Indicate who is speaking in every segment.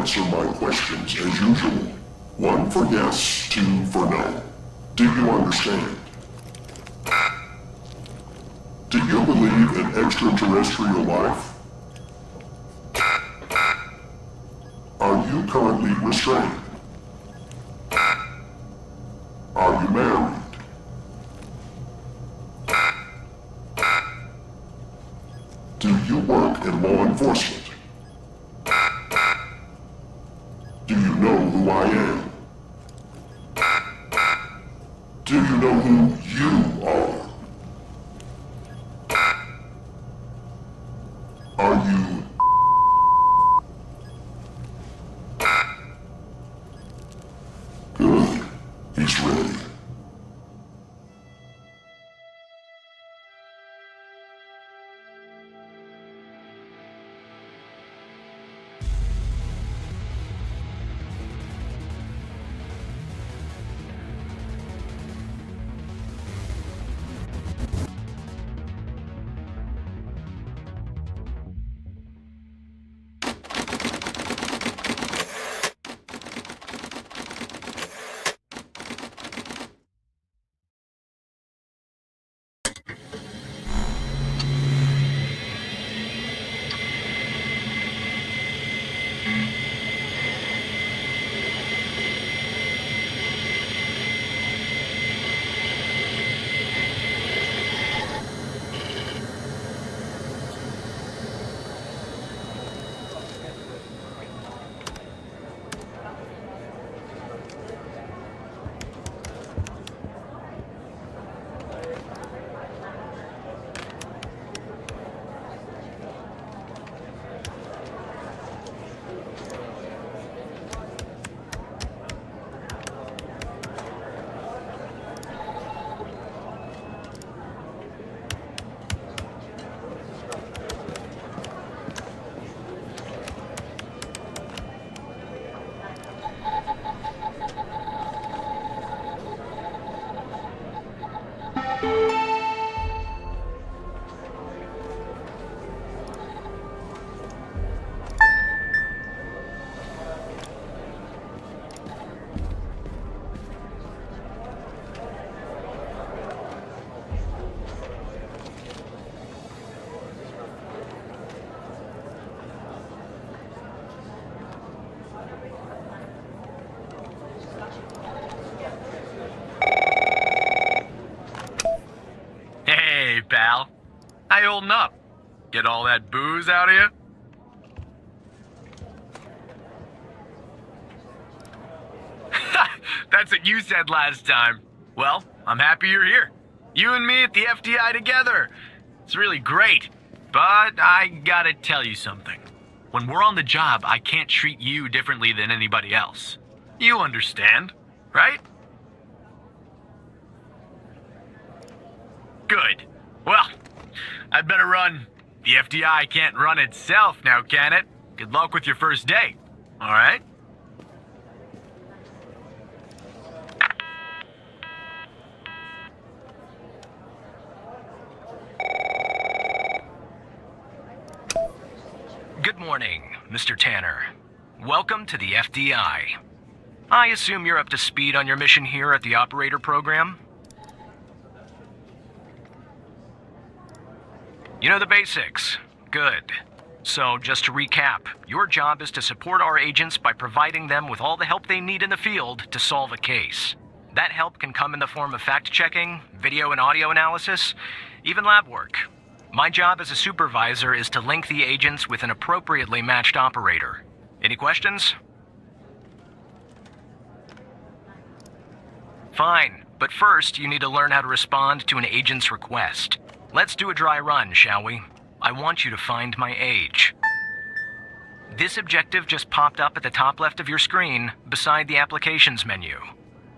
Speaker 1: answer my questions as usual. 1 for yes, 2 for no. Do you understand? Do you believe in extraterrestrial life? Are you currently restrained? Are you married? Do you work in law enforcement? Do you know who I am? Do you know who you are? Are you... Good. He's ready.
Speaker 2: Hey, pal. How you holding up? Get all that booze out of you? That's what you said last time. Well, I'm happy you're here. You and me at the FDI together. It's really great. But I gotta tell you something. When we're on the job, I can't treat you differently than anybody else. You understand, right? Good. Well, I'd better run. The FDI can't run itself now, can it? Good luck with your first day. All right? Good morning, Mr. Tanner. Welcome to the FDI. I assume you're up to speed on your mission here at the operator program? You know the basics. Good. So, just to recap, your job is to support our agents by providing them with all the help they need in the field to solve a case. That help can come in the form of fact-checking, video and audio analysis, even lab work. My job as a supervisor is to link the agents with an appropriately matched operator. Any questions? Fine, but first you need to learn how to respond to an agent's request. Let's do a dry run, shall we? I want you to find my age. This objective just popped up at the top left of your screen, beside the applications menu.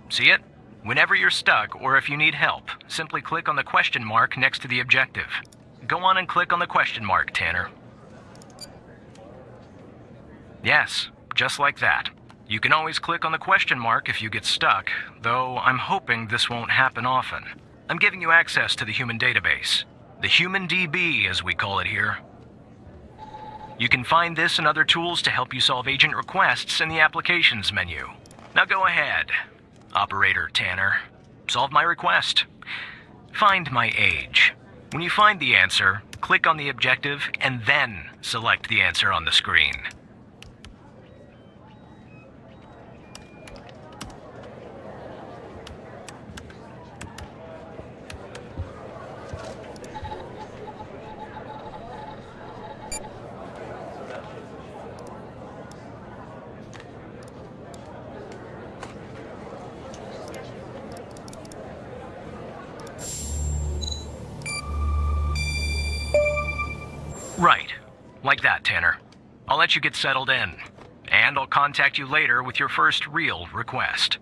Speaker 2: See it? Whenever you're stuck, or if you need help, simply click on the question mark next to the objective. Go on and click on the question mark, Tanner. Yes, just like that. You can always click on the question mark if you get stuck, though I'm hoping this won't happen often. I'm giving you access to the human database. The human DB, as we call it here. You can find this and other tools to help you solve agent requests in the Applications menu. Now go ahead, Operator Tanner. Solve my request. Find my age. When you find the answer, click on the objective and then select the answer on the screen. Right. Like that, Tanner. I'll let you get settled in. And I'll contact you later with your first real request.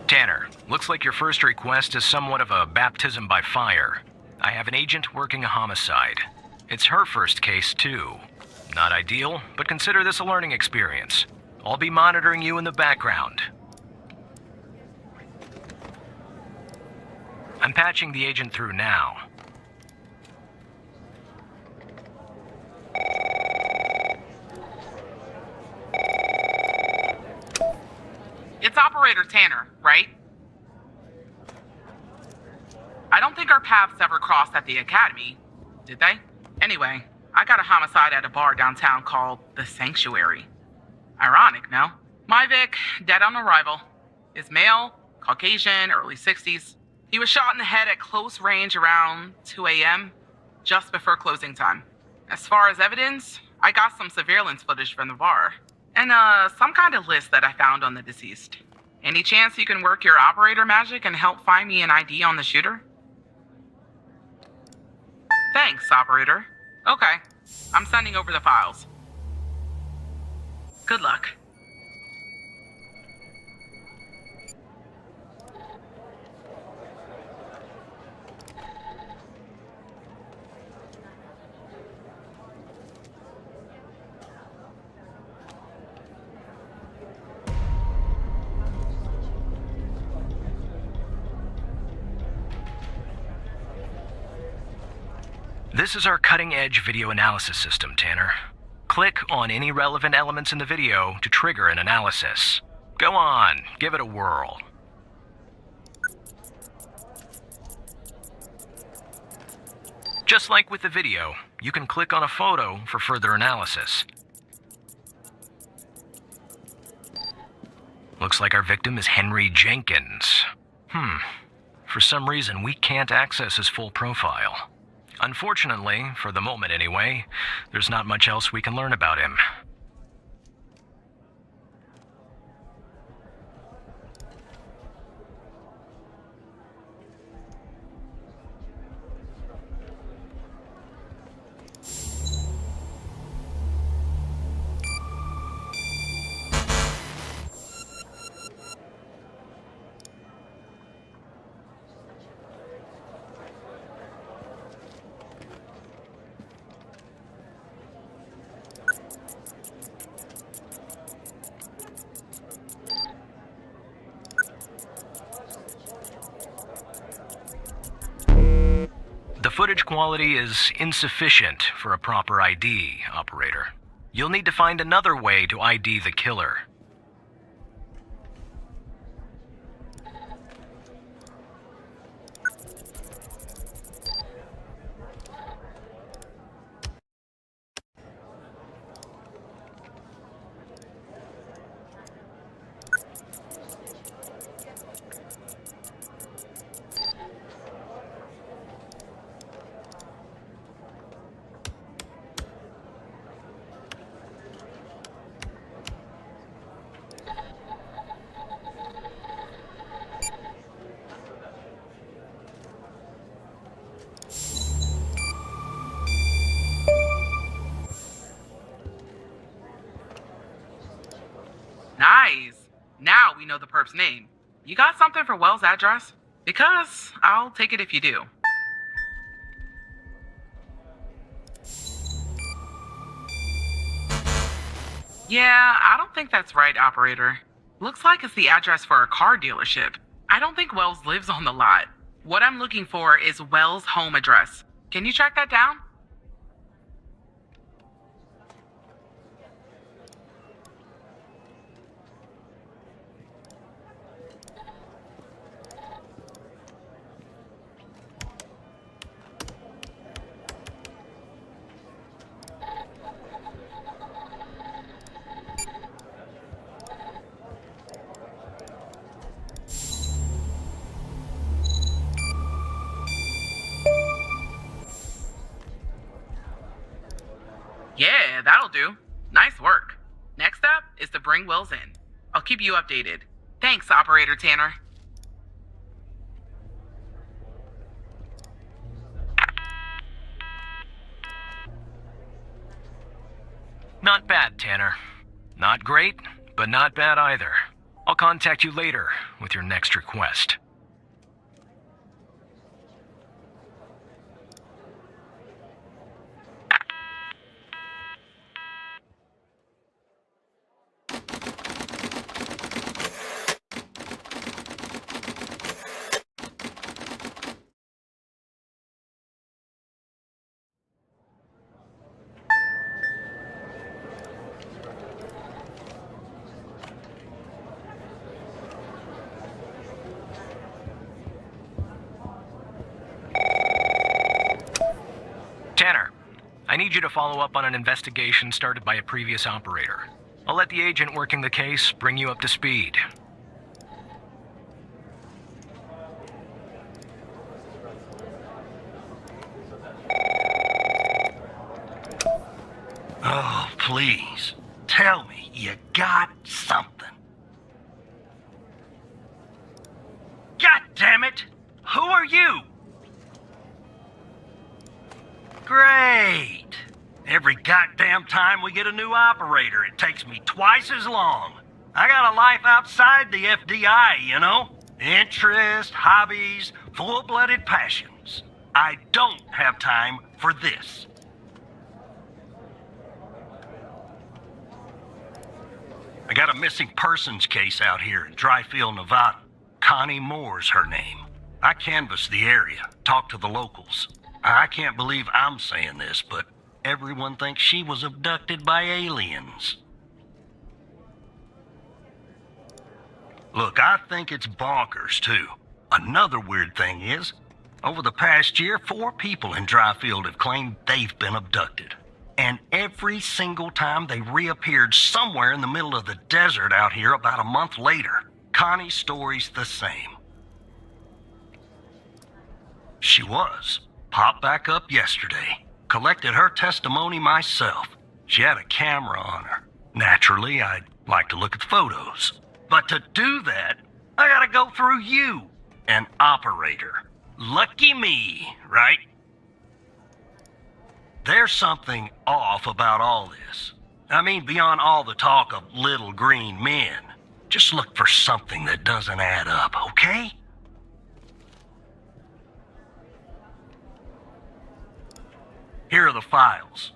Speaker 2: Tanner, looks like your first request is somewhat of a baptism by fire. I have an agent working a homicide. It's her first case, too. Not ideal, but consider this a learning experience. I'll be monitoring you in the background. I'm patching the agent through now.
Speaker 3: It's Operator Tanner, right? I don't think our paths ever crossed at the Academy, did they? Anyway, I got a homicide at a bar downtown called The Sanctuary. Ironic, no? My Vic, dead on arrival. Is male, Caucasian, early 60s. He was shot in the head at close range around 2 a.m., just before closing time. As far as evidence, I got some surveillance footage from the bar. And, some kind of list that I found on the deceased. Any chance you can work your operator magic and help find me an ID on the shooter? Thanks, operator. Okay, I'm sending over the files. Good luck.
Speaker 2: This is our cutting-edge video analysis system, Tanner. Click on any relevant elements in the video to trigger an analysis. Go on, give it a whirl. Just like with the video, you can click on a photo for further analysis. Looks like our victim is Henry Jenkins. For some reason, we can't access his full profile. Unfortunately, for the moment anyway, there's not much else we can learn about him. The footage quality is insufficient for a proper ID, operator. You'll need to find another way to ID the killer.
Speaker 3: Nice. Now we know the perp's name. You got something for Wells' address? Because I'll take it if you do. Yeah, I don't think that's right, operator. Looks like it's the address for a car dealership. I don't think Wells lives on the lot. What I'm looking for is Wells' home address. Can you track that down? Yeah, that'll do. Nice work. Next up is to bring Wells in. I'll keep you updated. Thanks, Operator Tanner.
Speaker 2: Not bad, Tanner. Not great, but not bad either. I'll contact you later with your next request. Tanner, I need you to follow up on an investigation started by a previous operator. I'll let the agent working the case bring you up to speed.
Speaker 4: Oh, please. Tell me you got something. God damn it! Who are you? Great. Every goddamn time we get a new operator, it takes me twice as long. I got a life outside the FDI, you know? Interests, hobbies, full-blooded passions. I don't have time for this. I got a missing persons case out here in Dryfield, Nevada. Connie Moore's her name. I canvassed the area, talked to the locals. I can't believe I'm saying this, but everyone thinks she was abducted by aliens. Look, I think it's bonkers, too. Another weird thing is, over the past year, 4 people in Dryfield have claimed they've been abducted. And every single time they reappeared somewhere in the middle of the desert out here about a month later. Connie's story's the same. She was. Popped back up yesterday. Collected her testimony myself. She had a camera on her. Naturally, I'd like to look at the photos. But to do that, I gotta go through you, an operator. Lucky me, right? There's something off about all this. I mean, beyond all the talk of little green men. Just look for something that doesn't add up, okay? Here are the files.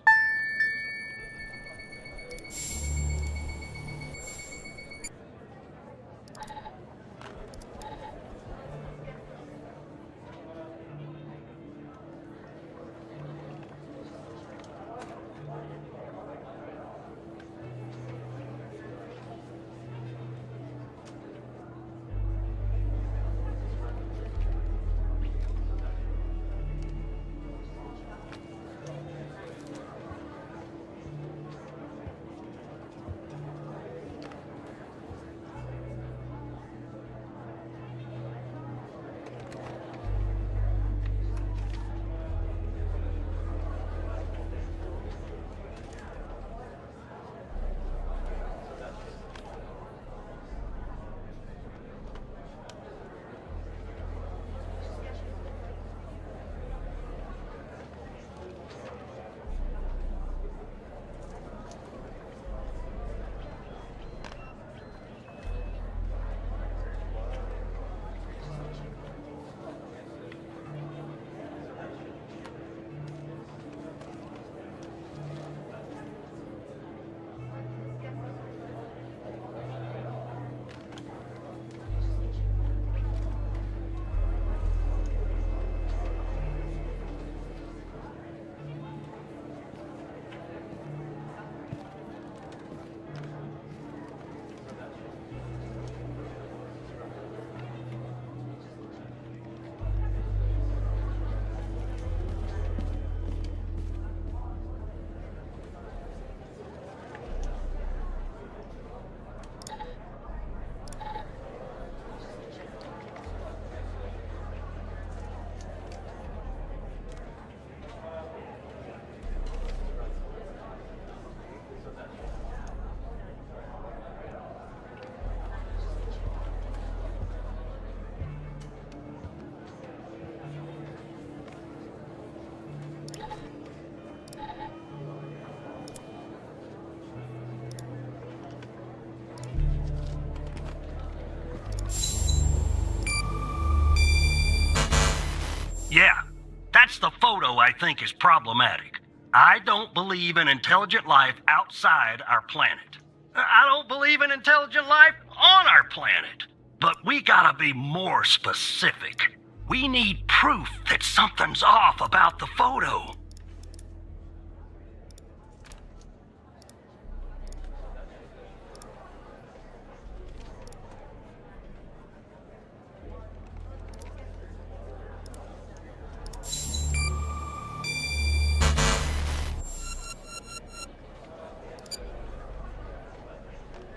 Speaker 4: the photo I think is problematic. I don't believe in intelligent life outside our planet. I don't believe in intelligent life on our planet. But we gotta be more specific. We need proof that something's off about the photo.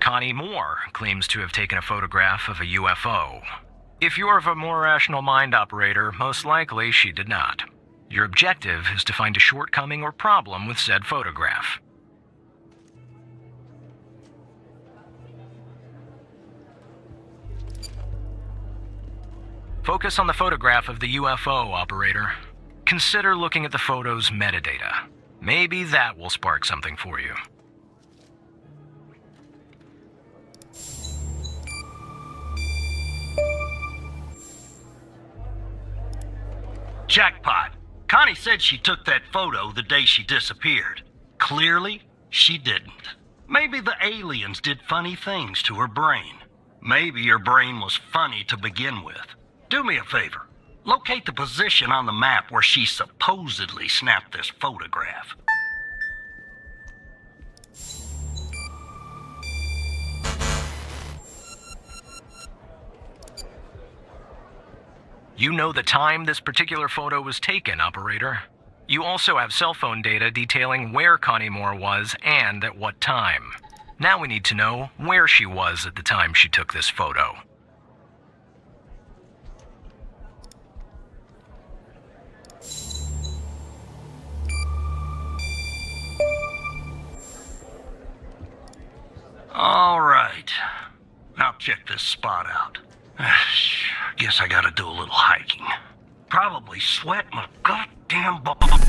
Speaker 2: Connie Moore claims to have taken a photograph of a UFO. If you're of a more rational mind, operator, most likely she did not. Your objective is to find a shortcoming or problem with said photograph. Focus on the photograph of the UFO, operator. Consider looking at the photo's metadata. Maybe that will spark something for you.
Speaker 4: Jackpot. Connie said she took that photo the day she disappeared. Clearly, she didn't. Maybe the aliens did funny things to her brain. Maybe her brain was funny to begin with. Do me a favor. Locate the position on the map where she supposedly snapped this photograph.
Speaker 2: You know the time this particular photo was taken, operator. You also have cell phone data detailing where Connie Moore was and at what time. Now we need to know where she was at the time she took this photo.
Speaker 4: All right. I'll check this spot out. Guess I gotta do a little hiking. Probably sweat my goddamn balls.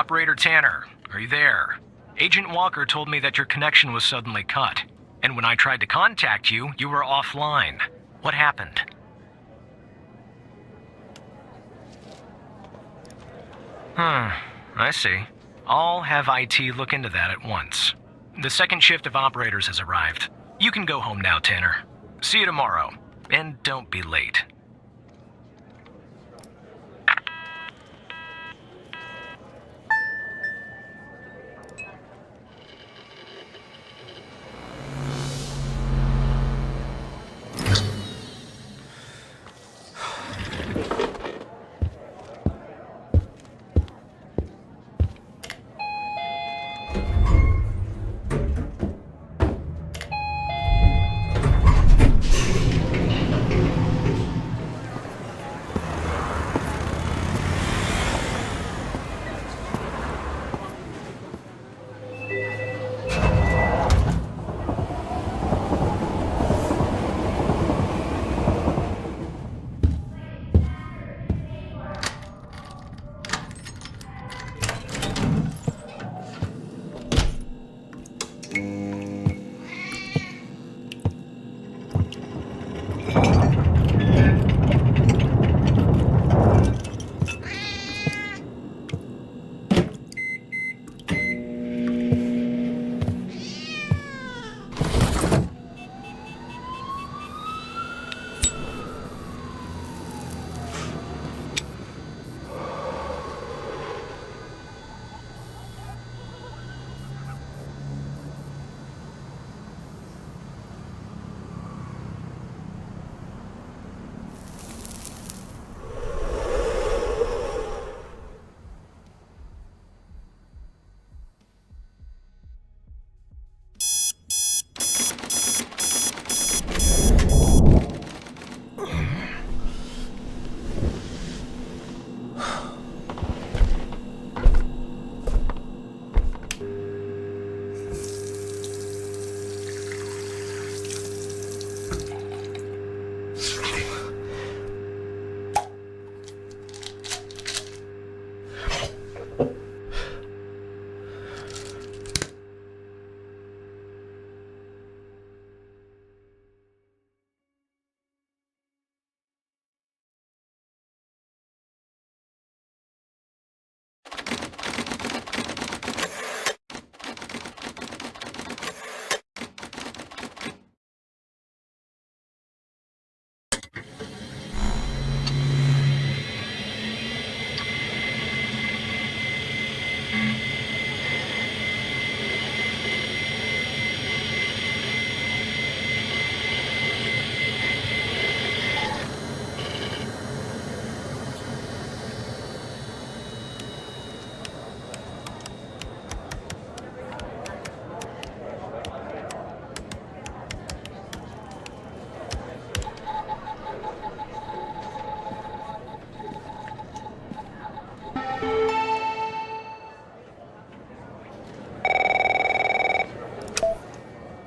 Speaker 2: Operator Tanner, are you there? Agent Walker told me that your connection was suddenly cut. And when I tried to contact you, you were offline. What happened? I see. I'll have IT look into that at once. The second shift of operators has arrived. You can go home now, Tanner. See you tomorrow. And don't be late.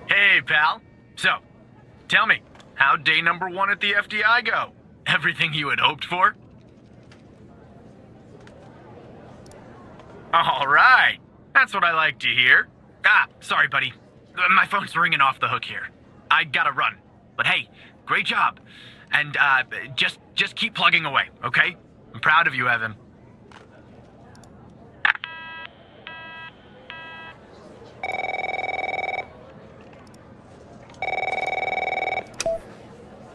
Speaker 5: Hey, pal. So, tell me, how'd day number 1 at the FDI go? Everything you had hoped for? All right. That's what I like to hear. Sorry, buddy. My phone's ringing off the hook here. I gotta run. But hey, great job. And, just keep plugging away, okay? I'm proud of you, Evan.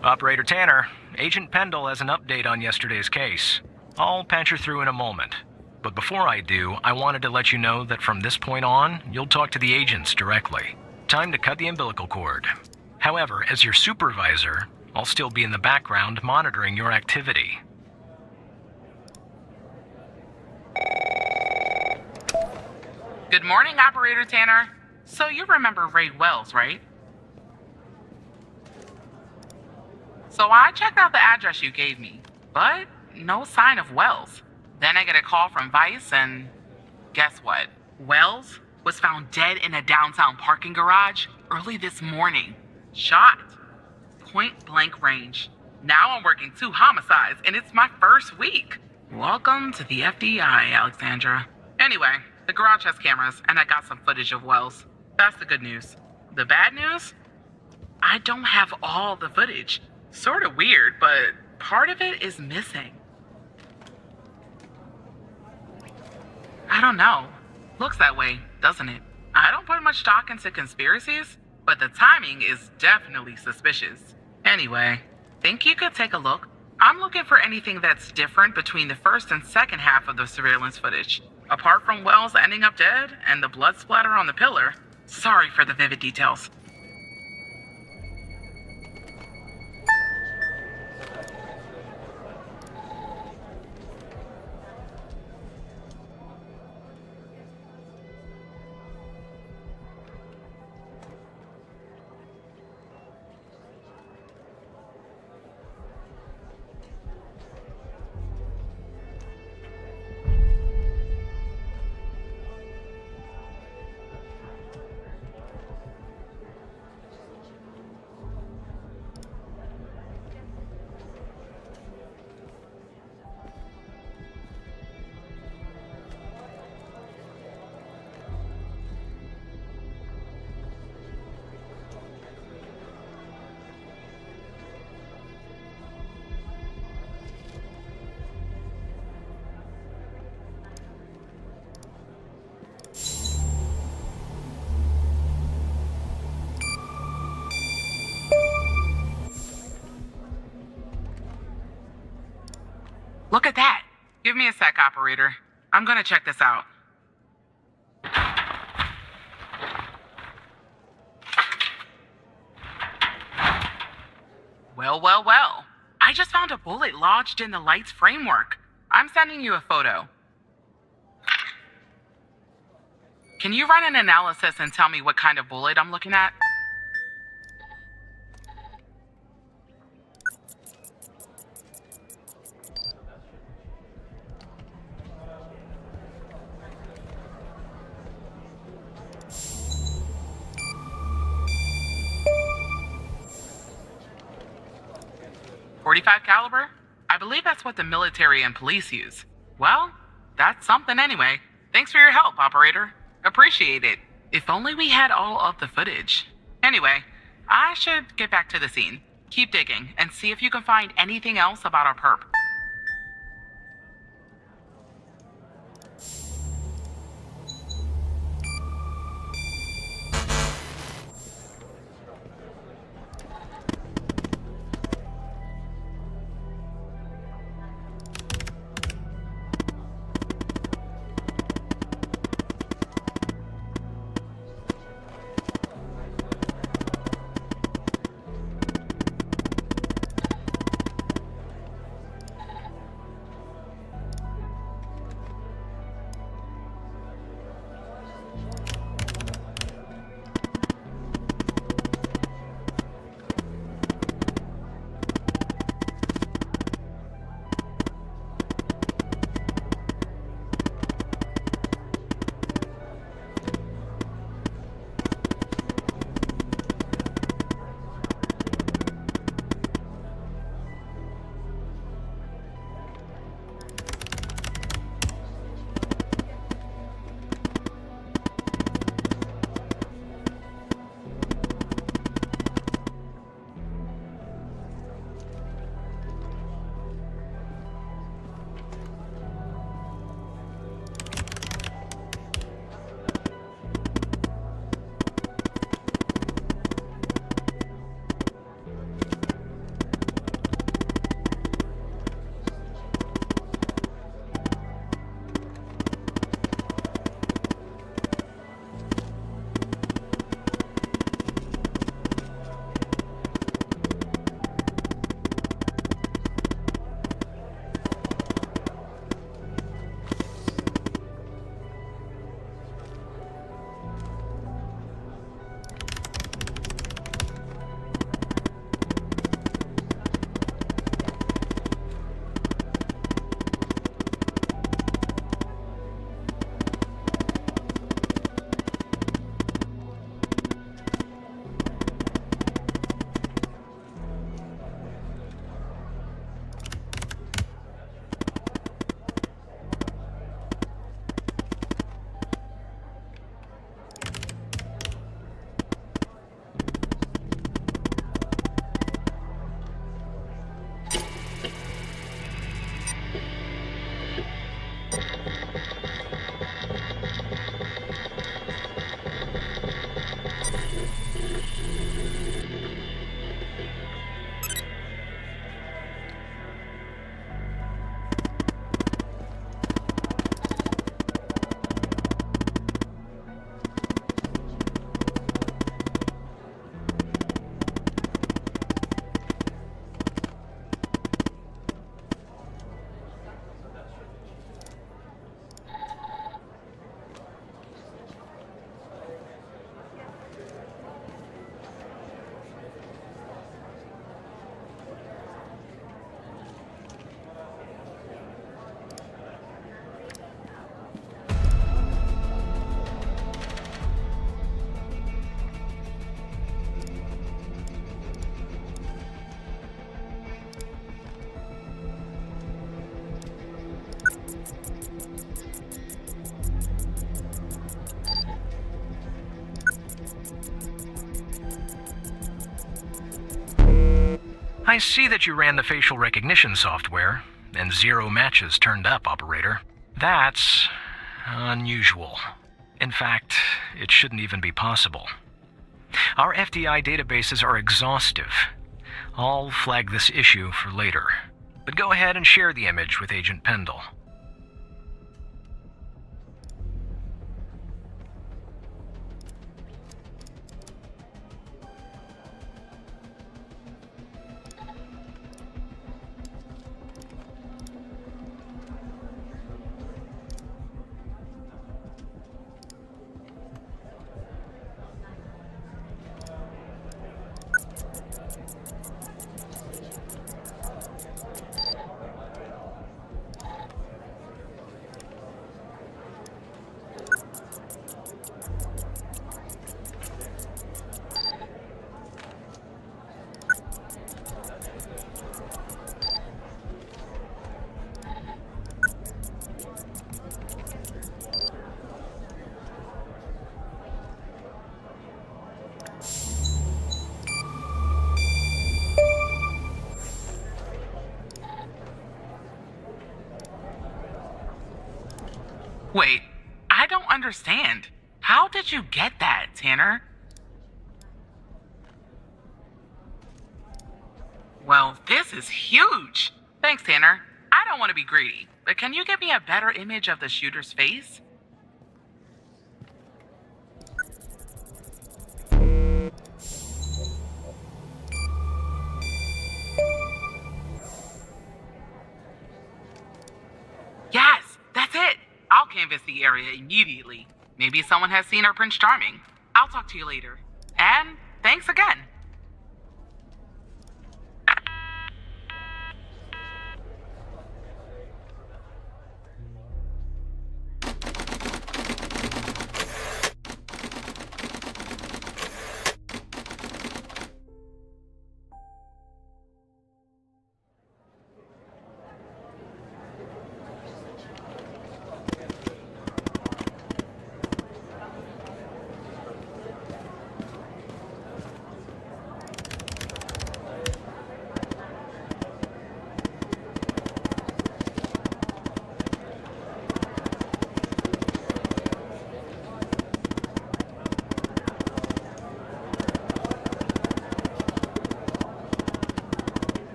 Speaker 2: Operator Tanner, Agent Pendle has an update on yesterday's case. I'll patch her through in a moment. But before I do, I wanted to let you know that from this point on, you'll talk to the agents directly. Time to cut the umbilical cord. However, as your supervisor, I'll still be in the background monitoring your activity.
Speaker 3: Good morning, Operator Tanner. So you remember Ray Wells, right? So I checked out the address you gave me, but no sign of Wells. Then I get a call from Vice, and guess what? Wells was found dead in a downtown parking garage early this morning. Shot. Point blank range. Now I'm working 2 homicides, and it's my first week. Welcome to the FDI, Alexandra. Anyway, the garage has cameras, and I got some footage of Wells. That's the good news. The bad news? I don't have all the footage. Sort of weird, but part of it is missing. I don't know. Looks that way, doesn't it? I don't put much stock into conspiracies, but the timing is definitely suspicious. Anyway, think you could take a look? I'm looking for anything that's different between the first and second half of the surveillance footage. Apart from Wells ending up dead and the blood splatter on the pillar. Sorry for the vivid details. Look at that. Give me a sec, operator. I'm gonna check this out. Well. I just found a bullet lodged in the light's framework. I'm sending you a photo. Can you run an analysis and tell me what kind of bullet I'm looking at? .45 caliber? I believe that's what the military and police use. Well, that's something anyway. Thanks for your help, operator. Appreciate it. If only we had all of the footage. Anyway, I should get back to the scene. Keep digging and see if you can find anything else about our perp.
Speaker 2: I see that you ran the facial recognition software, and 0 matches turned up, Operator. That's unusual. In fact, it shouldn't even be possible. Our FDI databases are exhaustive. I'll flag this issue for later, but go ahead and share the image with Agent Pendle.
Speaker 3: Wait, I don't understand. How did you get that, Tanner? Well, this is huge. Thanks, Tanner. I don't want to be greedy, but can you give me a better image of the shooter's face? Yes, that's it. I'll canvass the area immediately. Maybe someone has seen our Prince Charming. I'll talk to you later. And thanks again.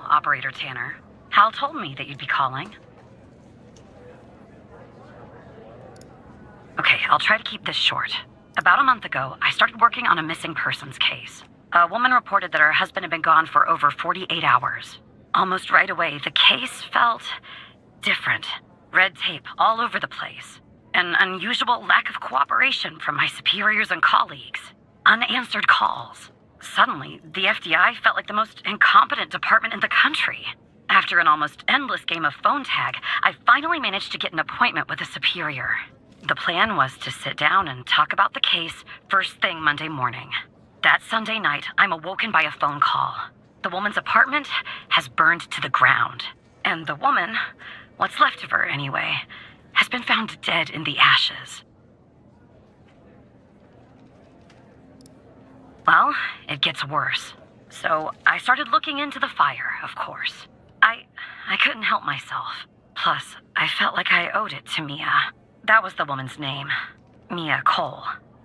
Speaker 6: Operator Tanner. Hal told me that you'd be calling. Okay, I'll try to keep this short. About a month ago, I started working on a missing persons case. A woman reported that her husband had been gone for over 48 hours. Almost right away, the case felt different. Red tape all over the place. An unusual lack of cooperation from my superiors and colleagues. Unanswered calls. Suddenly, the FDI felt like the most incompetent department in the country. After an almost endless game of phone tag, I finally managed to get an appointment with a superior. The plan was to sit down and talk about the case first thing Monday morning. That Sunday night, I'm awoken by a phone call. The woman's apartment has burned to the ground. And the woman, what's left of her anyway, has been found dead in the ashes. Well, it gets worse. So I started looking into the fire, of course. I couldn't help myself. Plus, I felt like I owed it to Mia. That was the woman's name. Mia Cole.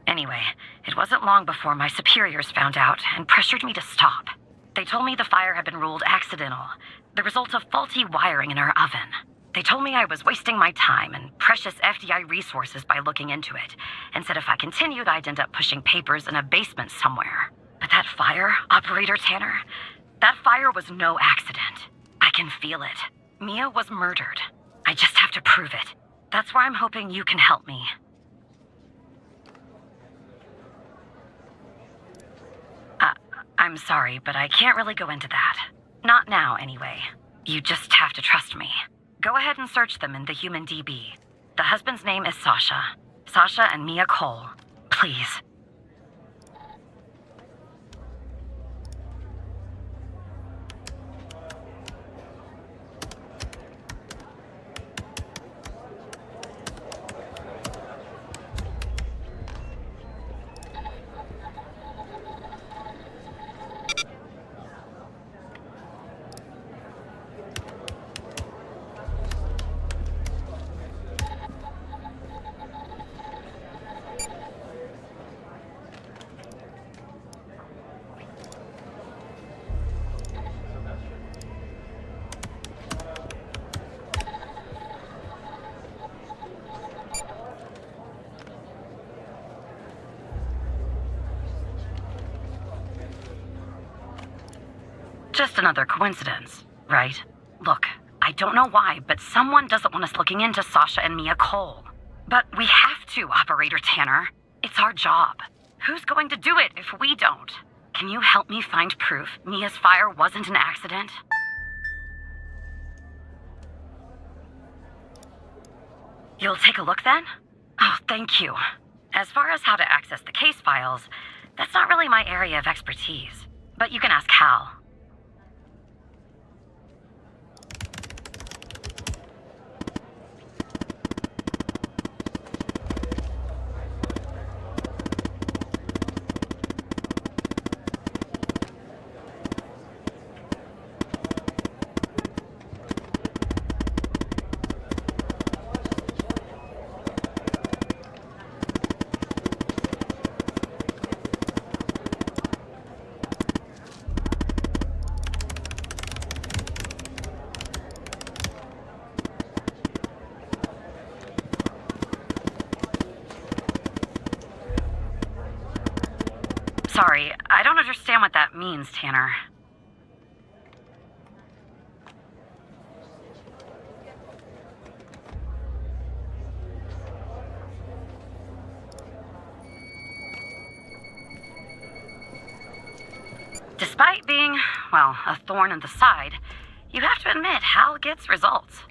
Speaker 6: Anyway, it wasn't long before my superiors found out and pressured me to stop. They told me the fire had been ruled accidental, the result of faulty wiring in her oven. They told me I was wasting my time and precious FDI resources by looking into it, and said if I continued, I'd end up pushing papers in a basement somewhere. But that fire, Operator Tanner, that fire was no accident. I I can feel it. Mia was murdered. I just have to prove it. That's why I'm hoping you can help me. I'm sorry, but I can't really go into that. Not now, anyway. You just have to trust me. Go ahead and search them in the human DB. The husband's name is Sasha. Sasha and Mia Cole. Please. Just another coincidence, right? Look, I don't know why, but someone doesn't want us looking into Sasha and Mia Cole. But we have to, Operator Tanner. It's our job. Who's going to do it if we don't? Can you help me find proof Mia's fire wasn't an accident? You'll take a look then? Oh, thank you. As far as how to access the case files, that's not really my area of expertise. But you can ask Hal. Sorry, I don't understand what that means, Tanner. Despite being, well, a thorn in the side, you have to admit Hal gets results.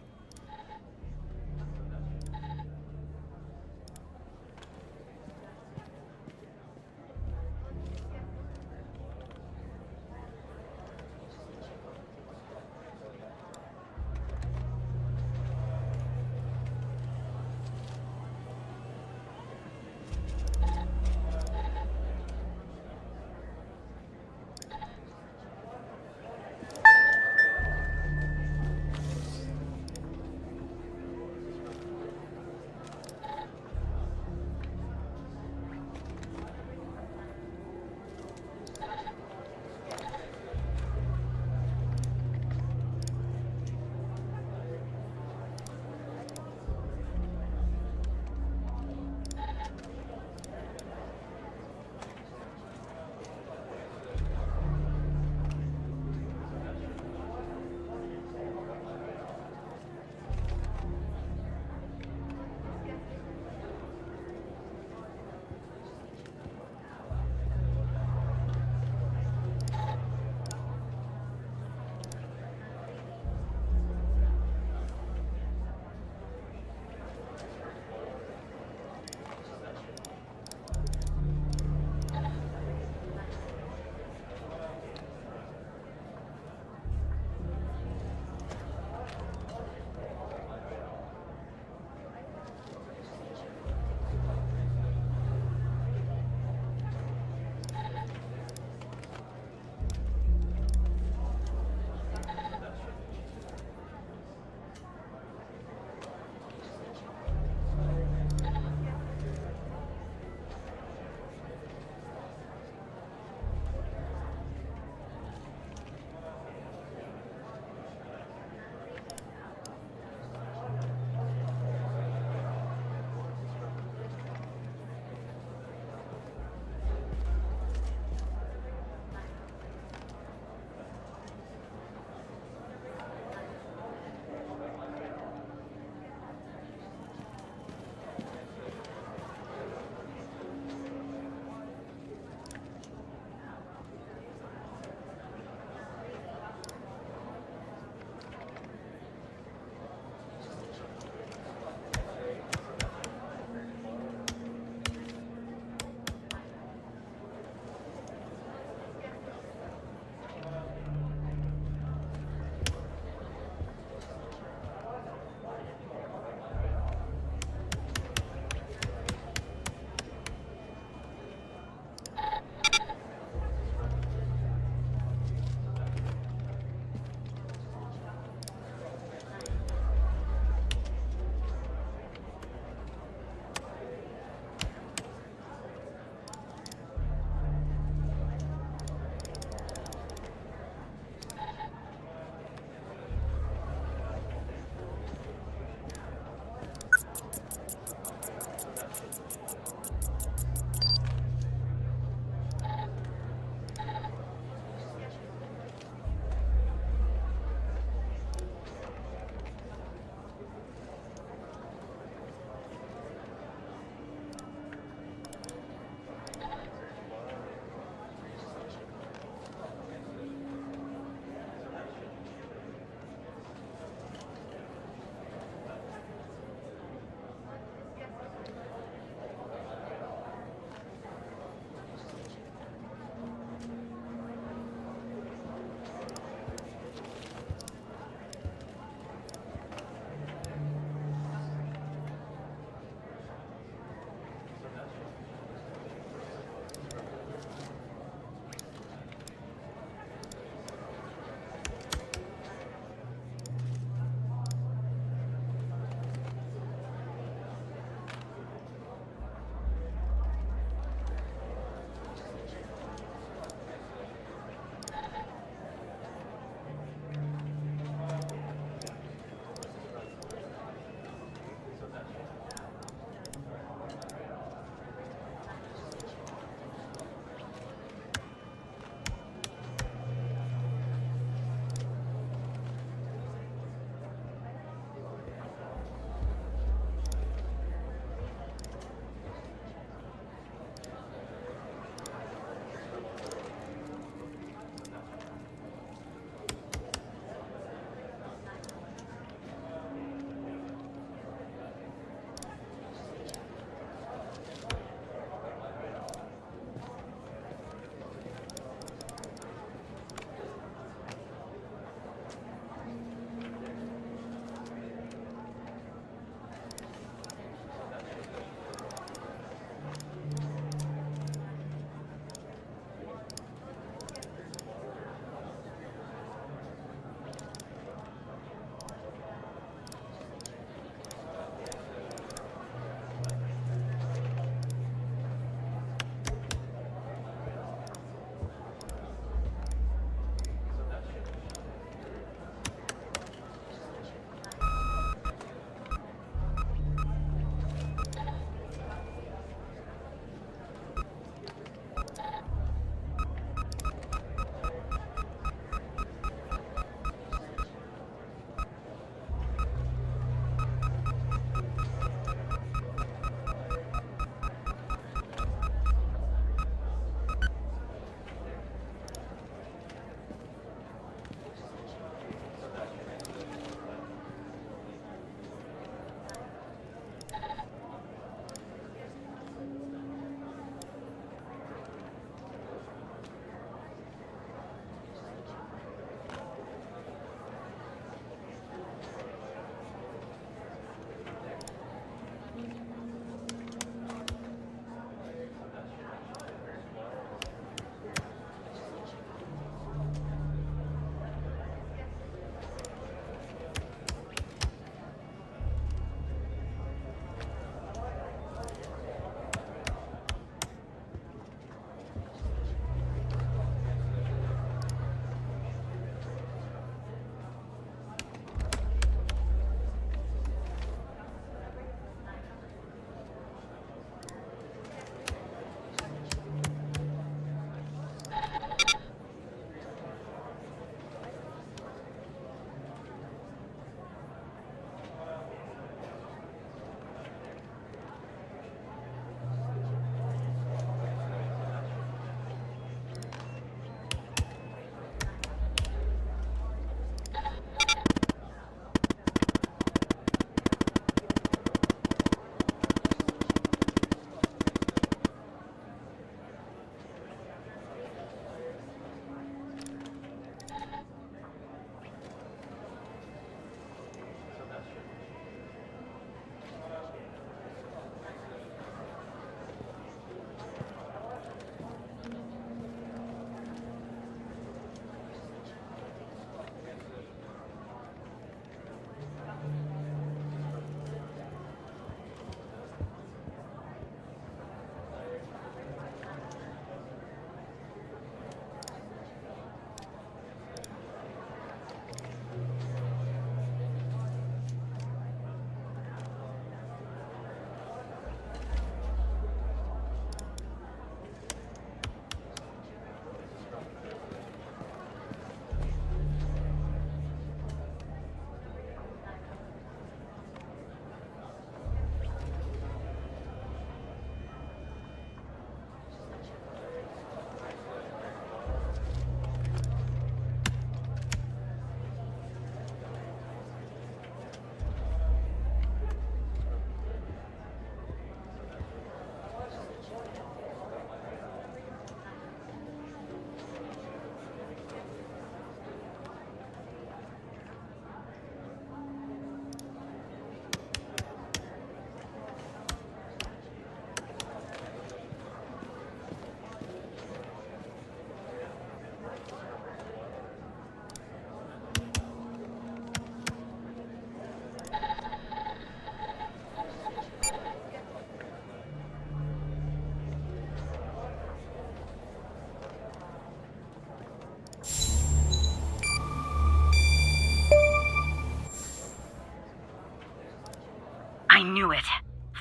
Speaker 6: I knew it.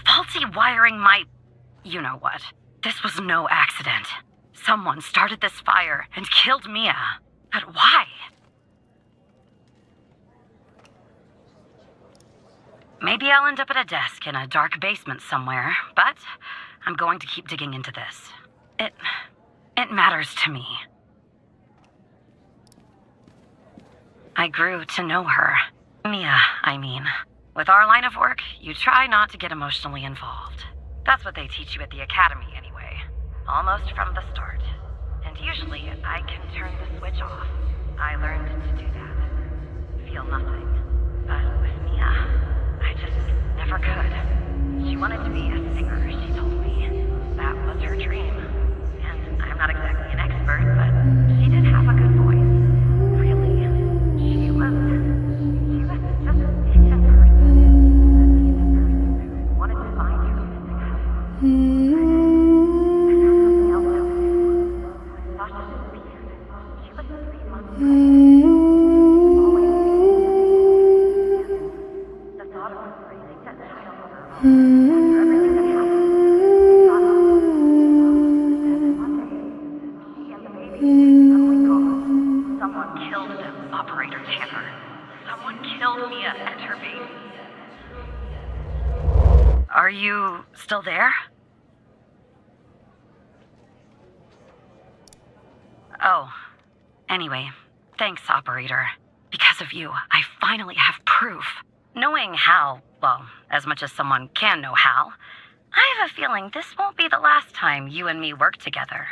Speaker 6: Faulty wiring my... You know what. This was no accident. Someone started this fire and killed Mia. But why? Maybe I'll end up at a desk in a dark basement somewhere, but I'm going to keep digging into this. It matters to me. I grew to know her. Mia, I mean. With our line of work, you try not to get emotionally involved. That's what they teach you at the academy anyway. Almost from the start. And usually, I can turn the switch off. I learned to do that. Feel nothing. But with Mia, I just never could. She wanted to be a singer, she told me. That was her dream. And I'm not exactly an expert, but she did have a good voice. Really. She was just a decent person. Wanted to find her missing house. I found something else out. When Sasha disappeared, she was 3 months pregnant. The thought of her raising that child on her own, after everything that happened, got her. And one day, she and the baby were suddenly gone. Someone killed them, Operator Tanner. Someone killed Mia and her baby. Are you still there? Oh. Anyway, thanks, Operator. Because of you, I finally have proof. Knowing Hal, well, as much as someone can know Hal, I have a feeling this won't be the last time you and me work together.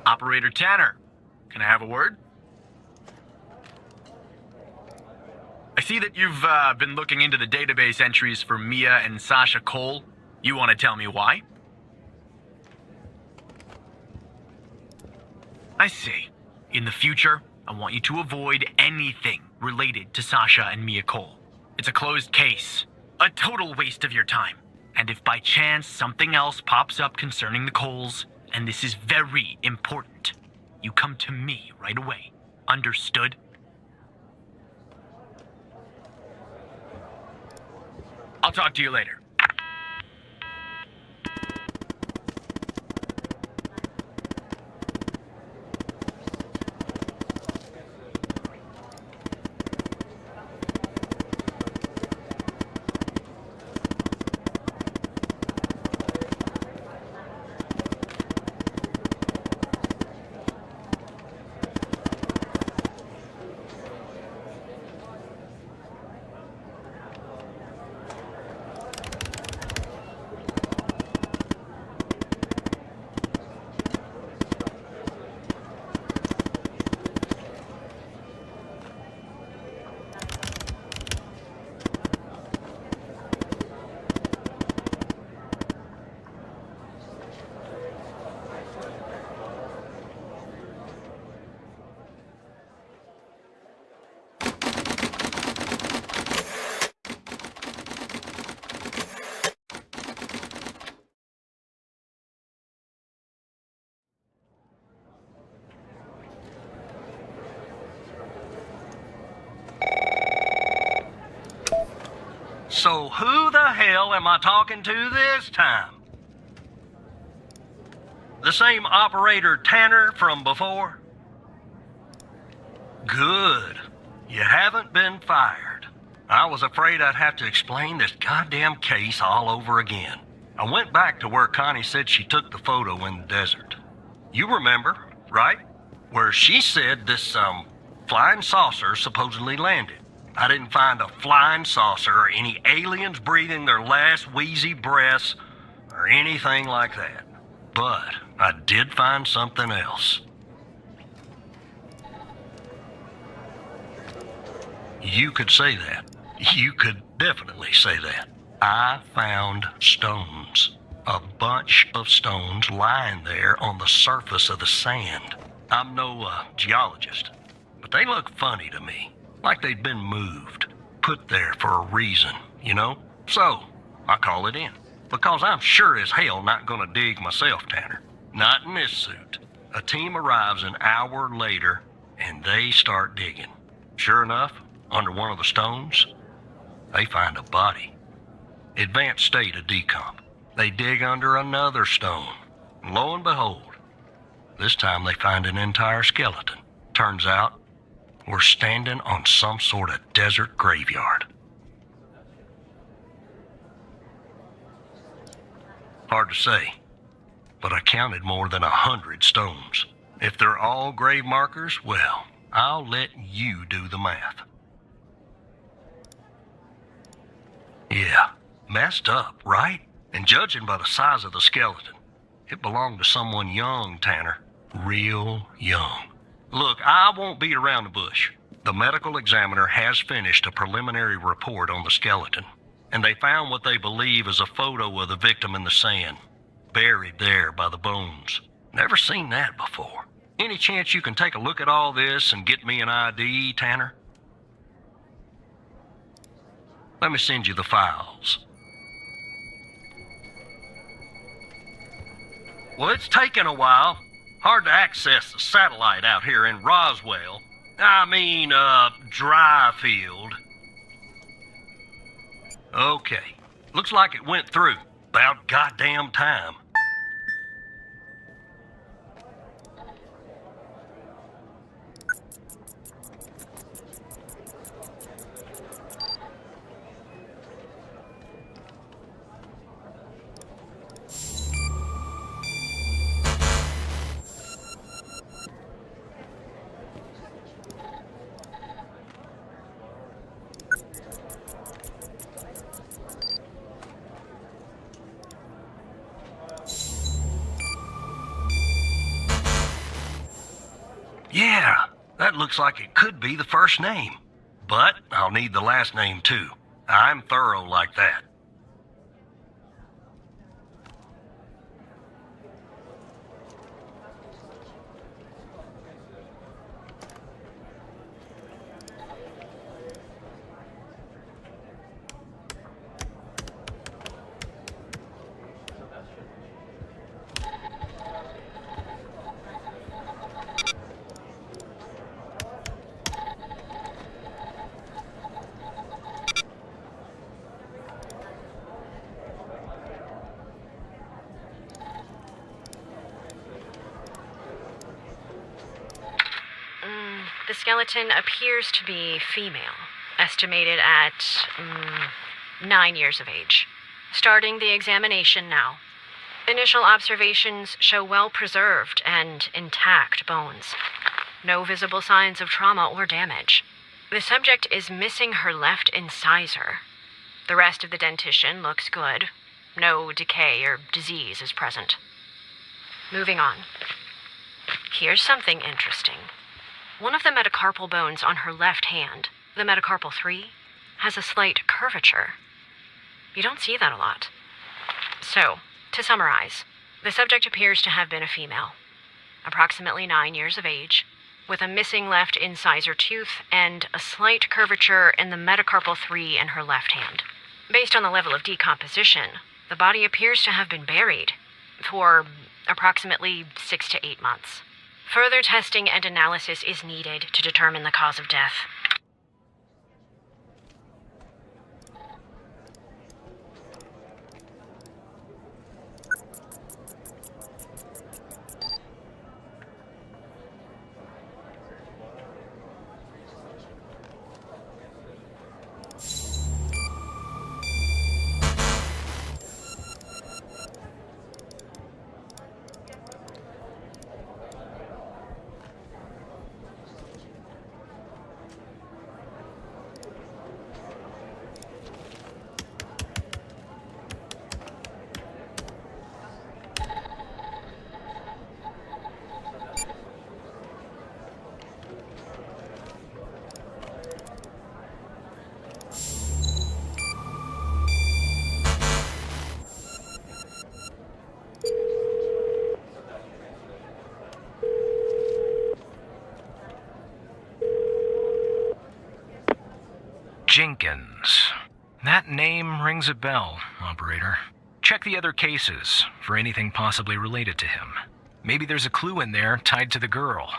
Speaker 5: Operator Tanner, can I have a word? I see that you've been looking into the database entries for Mia and Sasha Cole. You want to tell me why? I see. In the future, I want you to avoid anything related to Sasha and Mia Cole. It's a closed case. A total waste of your time. And if by chance something else pops up concerning the Coles, and this is very important, you come to me right away. Understood? I'll talk to you later.
Speaker 4: So who the hell am I talking to this time? The same operator Tanner from before? Good. You haven't been fired. I was afraid I'd have to explain this goddamn case all over again. I went back to where Connie said she took the photo in the desert. You remember, right? Where she said this, flying saucer supposedly landed. I didn't find a flying saucer or any aliens breathing their last wheezy breaths or anything like that. But I did find something else. You could say that. You could definitely say that. I found stones. A bunch of stones lying there on the surface of the sand. I'm no geologist, but they look funny to me. Like they'd been moved. Put there for a reason, you know? So, I call it in. Because I'm sure as hell not gonna dig myself, Tanner. Not in this suit. A team arrives an hour later, and they start digging. Sure enough, under one of the stones, they find a body. Advanced state of decomp. They dig under another stone. And lo and behold, this time they find an entire skeleton. Turns out, we're standing on some sort of desert graveyard. Hard to say, but I counted more than 100 stones. If they're all grave markers, well, I'll let you do the math. Yeah, messed up, right? And judging by the size of the skeleton, it belonged to someone young, Tanner. Real young. Look, I won't beat around the bush. The medical examiner has finished a preliminary report on the skeleton, and they found what they believe is a photo of the victim in the sand, buried there by the bones. Never seen that before. Any chance you can take a look at all this and get me an ID, Tanner? Let me send you the files. Well, it's taken a while. Hard to access the satellite out here in Roswell. Dryfield. Okay. Looks like it went through. About goddamn time. Yeah, that looks like it could be the first name. But I'll need the last name too. I'm thorough like that.
Speaker 7: The skeleton appears to be female, estimated at 9 years of age. Starting the examination now. Initial observations show well-preserved and intact bones. No visible signs of trauma or damage. The subject is missing her left incisor. The rest of the dentition looks good. No decay or disease is present. Moving on. Here's something interesting. One of the metacarpal bones on her left hand, the metacarpal 3, has a slight curvature. You don't see that a lot. So, to summarize, the subject appears to have been a female, approximately 9 years of age, with a missing left incisor tooth and a slight curvature in the metacarpal 3 in her left hand. Based on the level of decomposition, the body appears to have been buried for approximately 6 to 8 months. Further testing and analysis is needed to determine the cause of death.
Speaker 2: Jenkins. That name rings a bell, Operator. Check the other cases for anything possibly related to him. Maybe there's a clue in there tied to the girl.